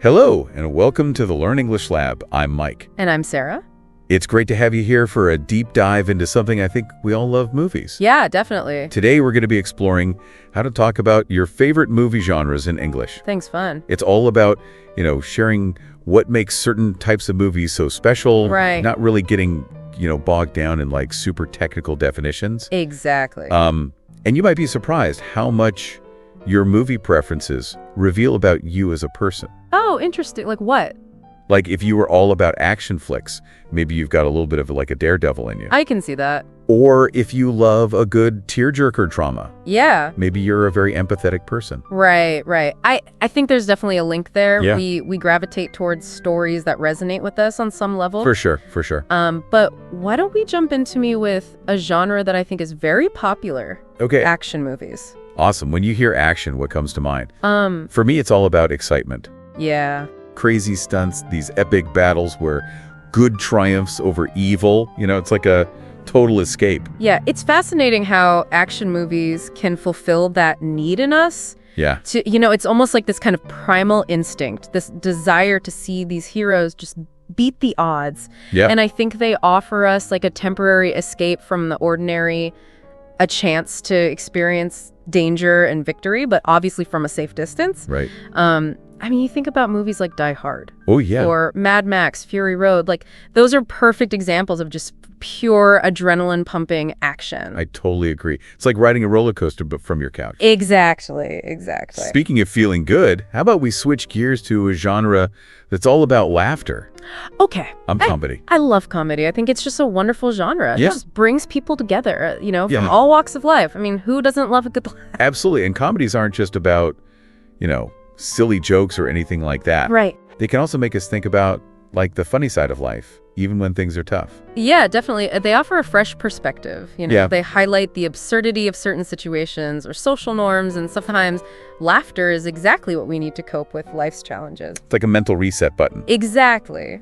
Hello, and welcome to the Learn English Lab. I'm Mike. And I'm Sarah. It's great to have you here for a deep dive into something I think we all love, movies. Yeah, definitely. Today, we're going to be exploring how to talk about your favorite movie genres in English. Thanks, fun. It's all about, sharing what makes certain types of movies so special. Right. Not really getting, bogged down in like super technical definitions. Exactly. And you might be surprised how much your movie preferences reveal about you as a person. Oh, interesting. Like what? Like if you were all about action flicks, maybe you've got a little bit of like a daredevil in you. I can see that. Or if you love a good tearjerker drama, Yeah. maybe you're a very empathetic person. Right. I think there's definitely a link there. Yeah. We gravitate towards stories that resonate with us on some level. For sure. But why don't we jump into me with a genre that I think is very popular? Okay. Action movies. Awesome. When you hear action, what comes to mind? For me, it's all about excitement. Yeah. Crazy stunts, these epic battles where good triumphs over evil. It's like a total escape. Yeah, it's fascinating how action movies can fulfill that need in us. Yeah. It's almost like this kind of primal instinct, this desire to see these heroes just beat the odds. Yeah. And I think they offer us like a temporary escape from the ordinary, a chance to experience danger and victory, but obviously from a safe distance. Right. You think about movies like Die Hard. Oh, yeah. Or Mad Max, Fury Road. Like, those are perfect examples of just pure adrenaline-pumping action. I totally agree. It's like riding a roller coaster, but from your couch. Exactly. Speaking of feeling good, how about we switch gears to a genre that's all about laughter? Okay. Comedy. I love comedy. I think it's just a wonderful genre. Yeah. It just brings people together, Yeah. from all walks of life. Who doesn't love a good laugh? Absolutely. And comedies aren't just about, silly jokes or anything like that. Right. They can also make us think about, like, the funny side of life, even when things are tough. Yeah, definitely. They offer a fresh perspective. Yeah. They highlight the absurdity of certain situations or social norms, and sometimes laughter is exactly what we need to cope with life's challenges. It's like a mental reset button. Exactly.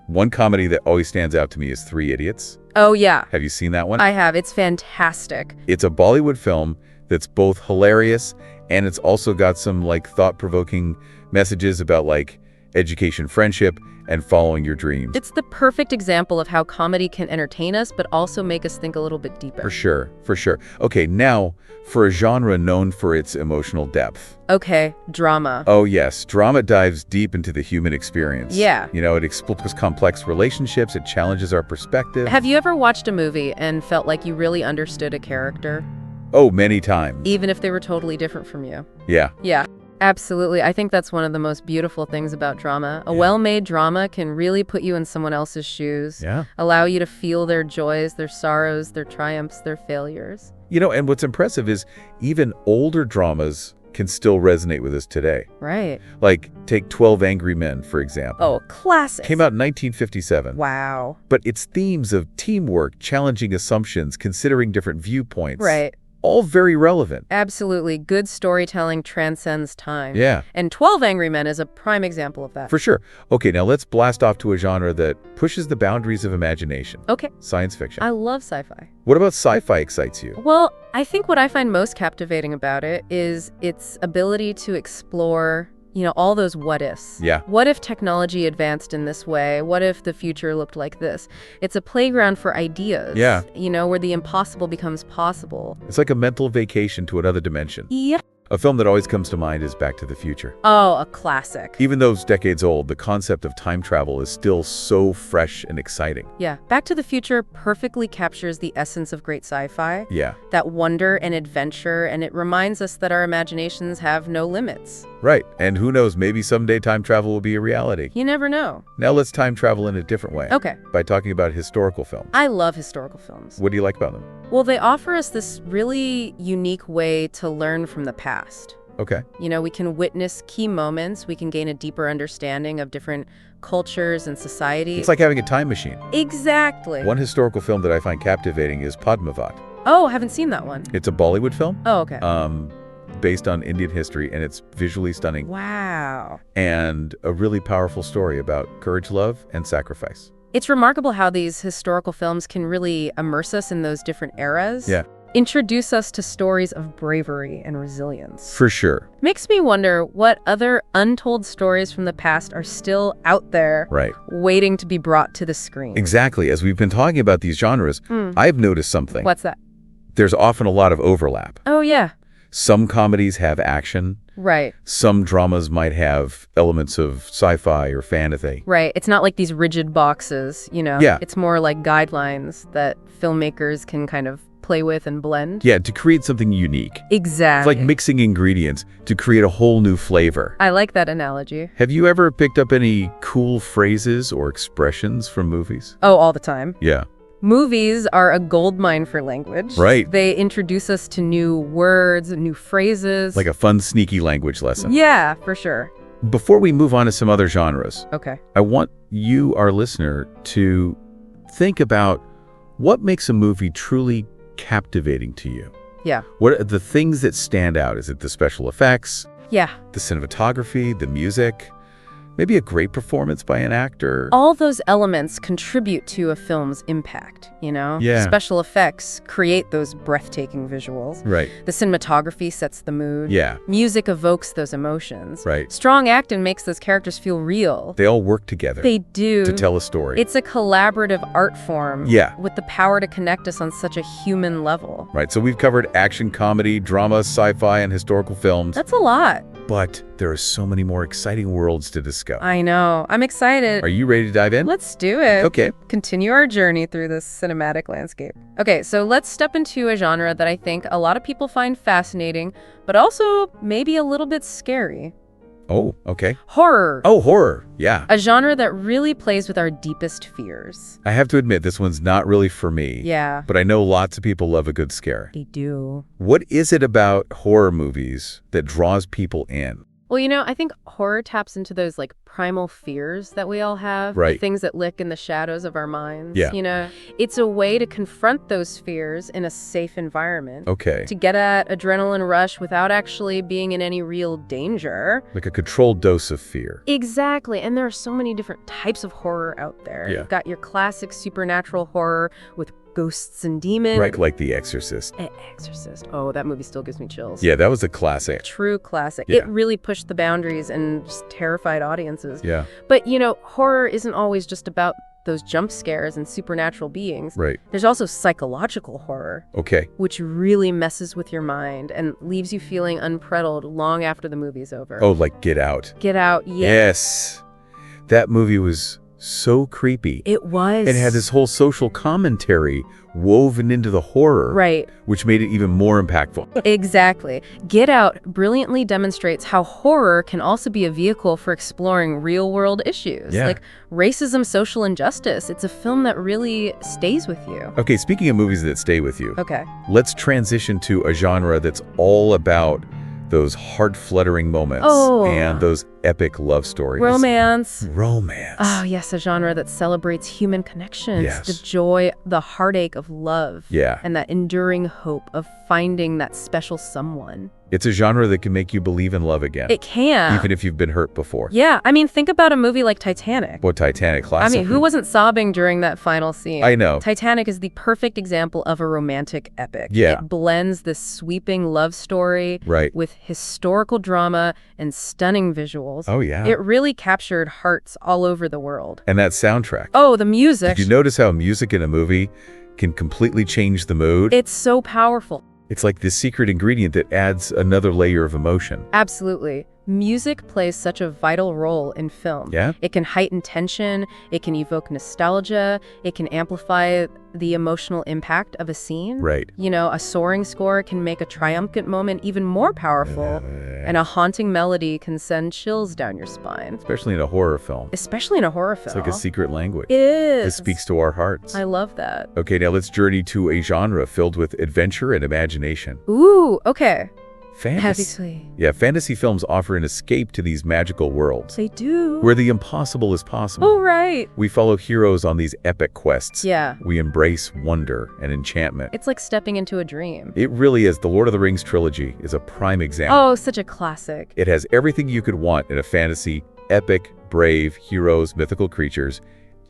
One comedy that always stands out to me is Three Idiots. Oh, yeah. Have you seen that one? I have. It's fantastic. It's a Bollywood film that's both hilarious and it's also got some like thought-provoking messages about like education, friendship, and following your dreams. It's the perfect example of how comedy can entertain us, but also make us think a little bit deeper. For sure. Okay, now for a genre known for its emotional depth. Okay, drama. Oh yes, drama dives deep into the human experience. Yeah. It explores complex relationships, it challenges our perspective. Have you ever watched a movie and felt like you really understood a character? Oh, many times. Even if they were totally different from you? Yeah. Yeah. Absolutely. I think that's one of the most beautiful things about drama. A well-made drama can really put you in someone else's shoes. Yeah. Allow you to feel their joys, their sorrows, their triumphs, their failures. And what's impressive is even older dramas can still resonate with us today. Right. Like, take 12 Angry Men, for example. Oh, classic. Came out in 1957. Wow. But its themes of teamwork, challenging assumptions, considering different viewpoints. Right. All very relevant. Absolutely. Good storytelling transcends time. Yeah. And 12 Angry Men is a prime example of that. For sure. Okay, now let's blast off to a genre that pushes the boundaries of imagination. Okay. Science fiction. I love sci-fi. What about sci-fi excites you? Well, I think what I find most captivating about it is its ability to explore, all those what ifs. Yeah. What if technology advanced in this way? What if the future looked like this? It's a playground for ideas. Yeah. Where the impossible becomes possible. It's like a mental vacation to another dimension. Yeah. A film that always comes to mind is Back to the Future. Oh, a classic. Even though it's decades old, the concept of time travel is still so fresh and exciting. Yeah. Back to the Future perfectly captures the essence of great sci-fi. Yeah. That wonder and adventure, and it reminds us that our imaginations have no limits. Right. And who knows, maybe someday time travel will be a reality. You never know. Now let's time travel in a different way. Okay. By talking about historical films. I love historical films. What do you like about them? Well, they offer us this really unique way to learn from the past. Okay. We can witness key moments. We can gain a deeper understanding of different cultures and society. It's like having a time machine. Exactly. One historical film that I find captivating is Padmavat. Oh, I haven't seen that one. It's a Bollywood film. Oh, okay. Based on Indian history, and it's visually stunning. Wow. And a really powerful story about courage, love, and sacrifice. It's remarkable how these historical films can really immerse us in those different eras. Yeah. introduce us to stories of bravery and resilience. For sure. Makes me wonder what other untold stories from the past are still out there Right. waiting to be brought to the screen. Exactly. As we've been talking about these genres, I've noticed something. What's that? There's often a lot of overlap. Oh, yeah. Some comedies have action. Right. Some dramas might have elements of sci-fi or fantasy. Right. It's not like these rigid boxes, you know? Yeah. It's more like guidelines that filmmakers can kind of play with and blend. Yeah, to create something unique. It's Exactly. like mixing ingredients to create a whole new flavor. I like that analogy. Have you ever picked up any cool phrases or expressions from movies? Oh, all the time. Yeah. Movies are a goldmine for language. Right. They introduce us to new words, new phrases. Like a fun, sneaky language lesson. Yeah, for sure. Before we move on to some other genres, Okay. I want you, our listener, to think about what makes a movie truly captivating to you. Yeah. What are the things that stand out? Is it the special effects, Yeah. the cinematography, the music, maybe a great performance by an actor? All those elements contribute to a film's impact, you know? Yeah. Special effects create those breathtaking visuals. Right. The cinematography sets the mood. Yeah. Music evokes those emotions. Right. Strong acting makes those characters feel real. They all work together They do. to tell a story. It's a collaborative art form. Yeah. With the power to connect us on such a human level. Right. So we've covered action, comedy, drama, sci-fi, and historical films. That's a lot. But there are so many more exciting worlds to discover. I know. I'm excited. Are you ready to dive in? Let's do it. Okay. Continue our journey through this cinematic landscape. Okay, so let's step into a genre that I think a lot of people find fascinating, but also maybe a little bit scary. Oh, okay. Horror. Oh, horror. Yeah. A genre that really plays with our deepest fears. I have to admit, this one's not really for me. Yeah. But I know lots of people love a good scare. They do. What is it about horror movies that draws people in? Well, you know, I think horror taps into those like primal fears that we all have. Right. Things that lick in the shadows of our minds. Yeah. You know, it's a way to confront those fears in a safe environment. Okay. To get at adrenaline rush without actually being in any real danger. Like a controlled dose of fear. Exactly. And there are so many different types of horror out there. Yeah. You've got your classic supernatural horror with ghosts and demons. Right, like The Exorcist. Exorcist. Oh, that movie still gives me chills. Yeah, that was a classic. True classic. Yeah. It really pushed the boundaries and just terrified audiences. Yeah. But, you know, horror isn't always just about those jump scares and supernatural beings. Right. There's also psychological horror, Okay. which really messes with your mind and leaves you feeling unsettled long after the movie's over. Oh, like Get Out. Get Out, yeah. Yes. That movie was so creepy. It was. It had this whole social commentary woven into the horror. Right. Which made it even more impactful. Exactly. Get Out brilliantly demonstrates how horror can also be a vehicle for exploring real-world issues, Yeah. like racism, social injustice. It's a film that really stays with you. Okay, speaking of movies that stay with you, Okay. let's transition to a genre that's all about those heart-fluttering moments Oh. and those epic love stories. Romance. Romance. Oh, yes, a genre that celebrates human connections, Yes. the joy, the heartache of love, Yeah. and that enduring hope of finding that special someone. It's a genre that can make you believe in love again. It can. Even if you've been hurt before. Yeah, I mean, think about a movie like Titanic. What Titanic I classic. mean, who wasn't sobbing during that final scene? I know. Titanic is the perfect example of a romantic epic. Yeah. It blends this sweeping love story Right. with historical drama and stunning visuals. Oh, yeah. It really captured hearts all over the world. And that soundtrack. Oh, the music. Did you notice how music in a movie can completely change the mood? It's so powerful. It's like this secret ingredient that adds another layer of emotion. Absolutely. Music plays such a vital role in film. Yeah? It can heighten tension, it can evoke nostalgia, it can amplify the emotional impact of a scene. Right. You know, a soaring score can make a triumphant moment even more powerful, and a haunting melody can send chills down your spine. Especially in a horror film. Especially in a horror film. It's like a secret language. It is. It speaks to our hearts. I love that. Okay, now let's journey to a genre filled with adventure and imagination. Ooh, okay. Fantasy. Yeah, fantasy films offer an escape to these magical worlds They do. where the impossible is possible. Oh, right. We follow heroes on these epic quests. Yeah. We embrace wonder and enchantment. It's like stepping into a dream. It really is. The Lord of the Rings trilogy is a prime example. Oh, such a classic. It has everything you could want in a fantasy: epic, brave, heroes, mythical creatures,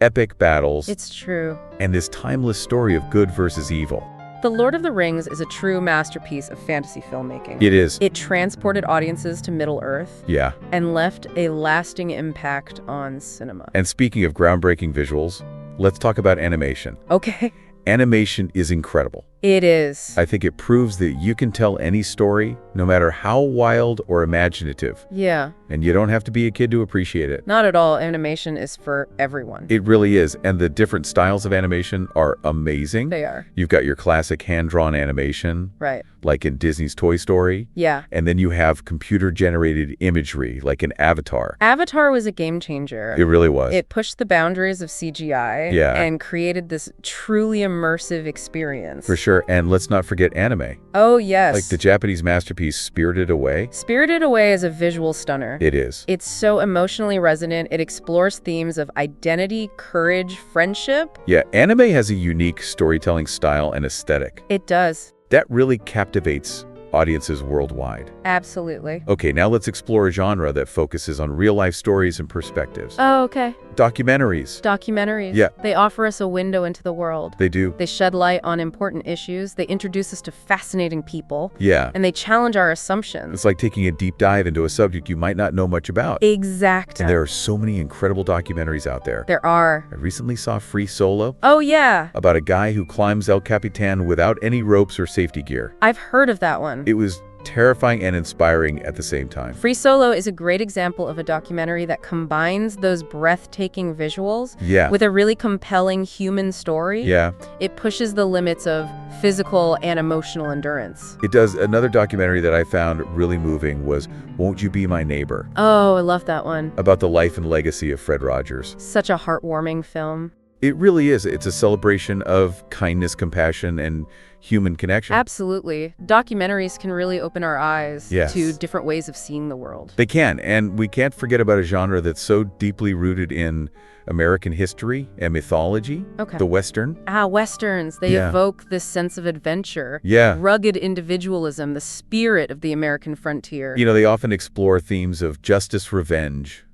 epic battles, It's true. and this timeless story of good versus evil. The Lord of the Rings is a true masterpiece of fantasy filmmaking. It is. It transported audiences to Middle-earth Yeah. and left a lasting impact on cinema. And speaking of groundbreaking visuals, let's talk about animation. Okay. Animation is incredible. It is. I think it proves that you can tell any story, no matter how wild or imaginative. Yeah. And you don't have to be a kid to appreciate it. Not at all. Animation is for everyone. It really is. And the different styles of animation are amazing. They are. You've got your classic hand-drawn animation, Right. like in Disney's Toy Story. Yeah. And then you have computer-generated imagery, like in Avatar. Avatar was a game changer. It really was. It pushed the boundaries of CGI and created this truly immersive experience. For sure. And let's not forget anime. Oh, yes. Like the Japanese masterpiece Spirited Away. Spirited Away is a visual stunner. It is. It's so emotionally resonant. It explores themes of identity, courage, friendship. Yeah, anime has a unique storytelling style and aesthetic. It does. That really captivates audiences worldwide. Absolutely. Okay, now let's explore a genre that focuses on real-life stories and perspectives. Oh, okay. Documentaries. Documentaries. Yeah. They offer us a window into the world. They do. They shed light on important issues. They introduce us to fascinating people. Yeah. And they challenge our assumptions. It's like taking a deep dive into a subject you might not know much about. Exactly. And there are so many incredible documentaries out there. There are. I recently saw Free Solo. Oh, yeah. About a guy who climbs El Capitan without any ropes or safety gear. I've heard of that one. It was terrifying and inspiring at the same time. Free Solo is a great example of a documentary that combines those breathtaking visuals with a really compelling human story. Yeah. It pushes the limits of physical and emotional endurance. It does. Another documentary that I found really moving was Won't You Be My Neighbor? Oh, I love that one. About the life and legacy of Fred Rogers. Such a heartwarming film. It really is. It's a celebration of kindness, compassion, and human connection. Absolutely. Documentaries can really open our eyes Yes. to different ways of seeing the world. They can, and we can't forget about a genre that's so deeply rooted in American history and mythology, the Western. Westerns. They evoke this sense of adventure, rugged individualism, the spirit of the American frontier. You know, they often explore themes of justice, revenge,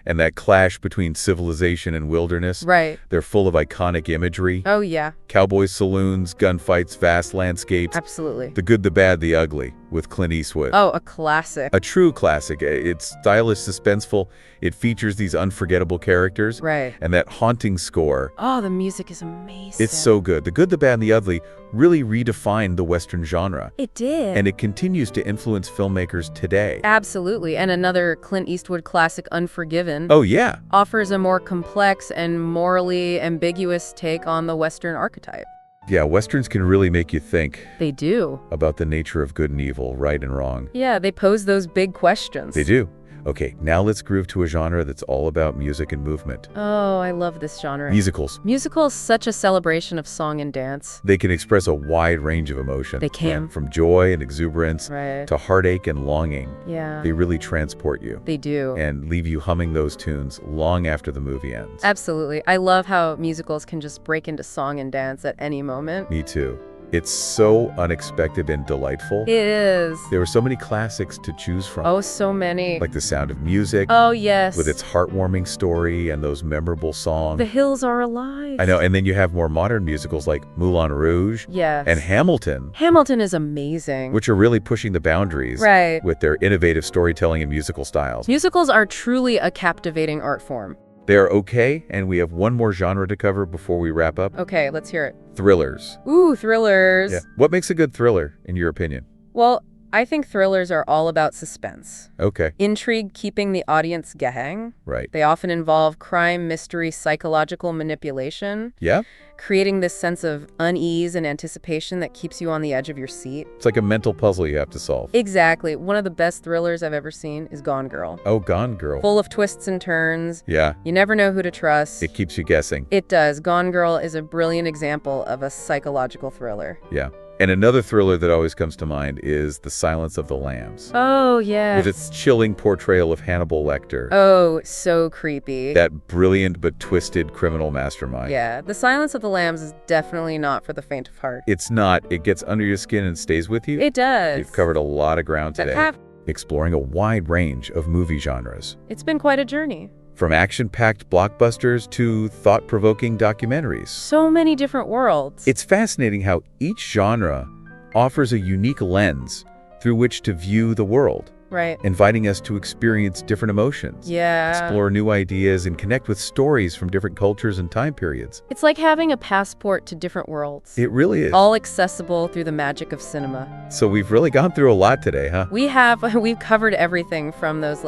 and that clash between civilization and wilderness. Right. They're full of iconic imagery. Oh, yeah. Cowboys, saloons, gunfights, vast landscapes. Absolutely. The Good, the Bad, the Ugly with Clint Eastwood. Oh, a classic. A true classic. It's stylish, suspenseful. It features these unforgettable characters. Right. And that haunting score. Oh, the music is amazing. It's so good. The Good, the Bad, and the Ugly really redefined the Western genre. It did. And it continues to influence filmmakers today. Absolutely. And another Clint Eastwood classic, Unforgiven. Oh, yeah. Offers a more complex and morally ambiguous take on the Western archetype. Yeah, Westerns can really make you think. They do. About the nature of good and evil, right and wrong. Yeah, they pose those big questions. They do. Okay, now let's groove to a genre that's all about music and movement. Oh, I love this genre. Musicals. Musicals, such a celebration of song and dance. They can express a wide range of emotion. They can. From joy and exuberance to heartache and longing. Yeah. They really transport you. They do. And leave you humming those tunes long after the movie ends. Absolutely. I love how musicals can just break into song and dance at any moment. Me too. It's so unexpected and delightful. It is. There were so many classics to choose from. Oh, so many. Like The Sound of Music. Oh, yes. With its heartwarming story and those memorable songs. The Hills Are Alive. I know, and then you have more modern musicals like Moulin Rouge. Yes. And Hamilton. Hamilton is amazing. Which are really pushing the boundaries. Right. With their innovative storytelling and musical styles. Musicals are truly a captivating art form. They are okay, and we have one more genre to cover before we wrap up. Okay, let's hear it. Thrillers. Ooh, thrillers. Yeah. What makes a good thriller, in your opinion? Well, I think thrillers are all about suspense. Okay. Intrigue, keeping the audience guessing. Right. They often involve crime, mystery, psychological manipulation. Yeah. Creating this sense of unease and anticipation that keeps you on the edge of your seat. It's like a mental puzzle you have to solve. Exactly. One of the best thrillers I've ever seen is Gone Girl. Oh, Gone Girl. Full of twists and turns. Yeah. You never know who to trust. It keeps you guessing. It does. Gone Girl is a brilliant example of a psychological thriller. Yeah. And another thriller that always comes to mind is The Silence of the Lambs. Oh, yeah. With its chilling portrayal of Hannibal Lecter. Oh, so creepy. That brilliant but twisted criminal mastermind. Yeah, The Silence of the Lambs is definitely not for the faint of heart. It's not. It gets under your skin and stays with you. It does. You've covered a lot of ground today. Exploring a wide range of movie genres. It's been quite a journey. From action-packed blockbusters to thought-provoking documentaries. So many different worlds. It's fascinating how each genre offers a unique lens through which to view the world, Right. inviting us to experience different emotions, Yeah. explore new ideas, and connect with stories from different cultures and time periods. It's like having a passport to different worlds. It really is. All accessible through the magic of cinema. So we've really gone through a lot today, huh? We've covered everything from those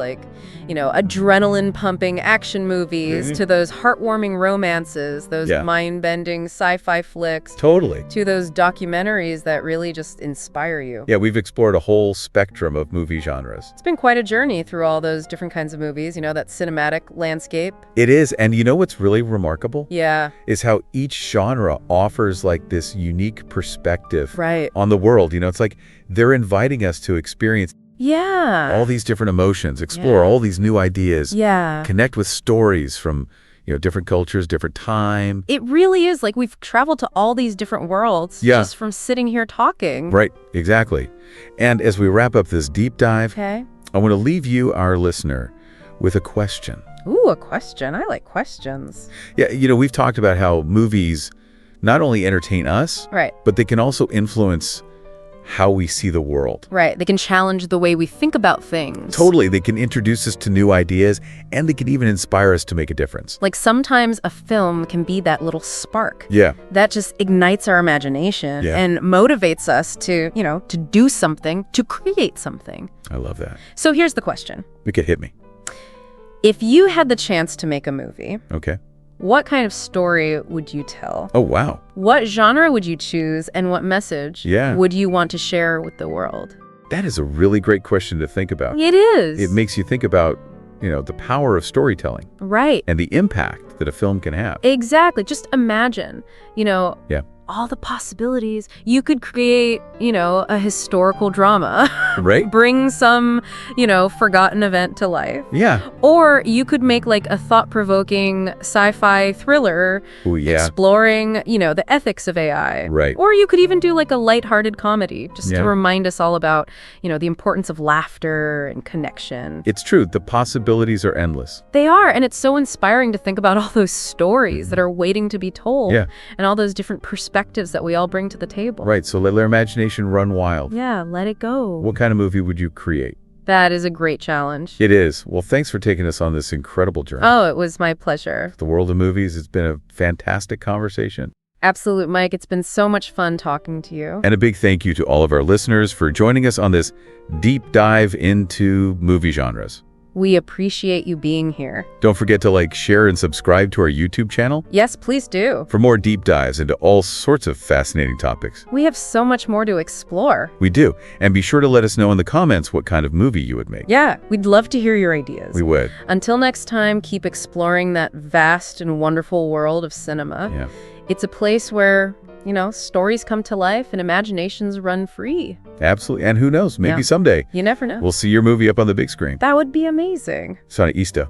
adrenaline pumping action movies to those heartwarming romances, those mind-bending sci-fi flicks, Totally. to those documentaries that really just inspire you. Yeah, we've explored a whole spectrum of movie genres. It's been quite a journey through all those different kinds of movies, that cinematic landscape. It is, and you know what's really remarkable? Yeah. Is how each genre offers this unique perspective Right. on the world. It's like they're inviting us to experience Yeah. all these different emotions, explore all these new ideas, Yeah. connect with stories from different cultures, different time. It really is like we've traveled to all these different worlds just from sitting here talking. Right, exactly. And as we wrap up this deep dive, Okay. I want to leave you, our listener, with a question. Ooh, a question. I like questions. Yeah, we've talked about how movies not only entertain us, Right. but they can also influence how we see the world. Right. They can challenge the way we think about things. Totally. They can introduce us to new ideas, and they can even inspire us to make a difference. Like sometimes a film can be that little spark. Yeah. That just ignites our imagination Yeah. and motivates us to do something, to create something. I love that. So here's the question. It could hit me. If you had the chance to make a movie, Okay. what kind of story would you tell? Oh, wow. What genre would you choose, and what message would you want to share with the world? That is a really great question to think about. It is. It makes you think about, the power of storytelling Right. and the impact that a film can have. Exactly. Just imagine, all the possibilities. You could create, a historical drama. Right? Bring some, forgotten event to life. Yeah. Or you could make a thought-provoking sci-fi thriller Oh, yeah. exploring, the ethics of AI. Right. Or you could even do a lighthearted comedy just Yeah. to remind us all about, the importance of laughter and connection. It's true. The possibilities are endless. They are, and it's so inspiring to think about all those stories that are waiting to be told. Yeah. And all those different perspectives that we all bring to the table. Right. So let our imagination run wild. Yeah, let it go. What kind of movie would you create? That is a great challenge. It is. Well, thanks for taking us on this incredible journey. Oh, it was my pleasure. The world of movies, it's been a fantastic conversation. Absolute, Mike. It's been so much fun talking to you. And a big thank you to all of our listeners for joining us on this deep dive into movie genres. We appreciate you being here. Don't forget to share, and subscribe to our YouTube channel Yes, please do. for more deep dives into all sorts of fascinating topics. We have so much more to explore. We do. And be sure to let us know in the comments what kind of movie you would make. Yeah, we'd love to hear your ideas. We would. Until next time, keep exploring that vast and wonderful world of cinema. Yeah. It's a place where, stories come to life and imaginations run free. Absolutely. And who knows, maybe Yeah. someday You never know. we'll see your movie up on the big screen. That would be amazing. Sana Ista.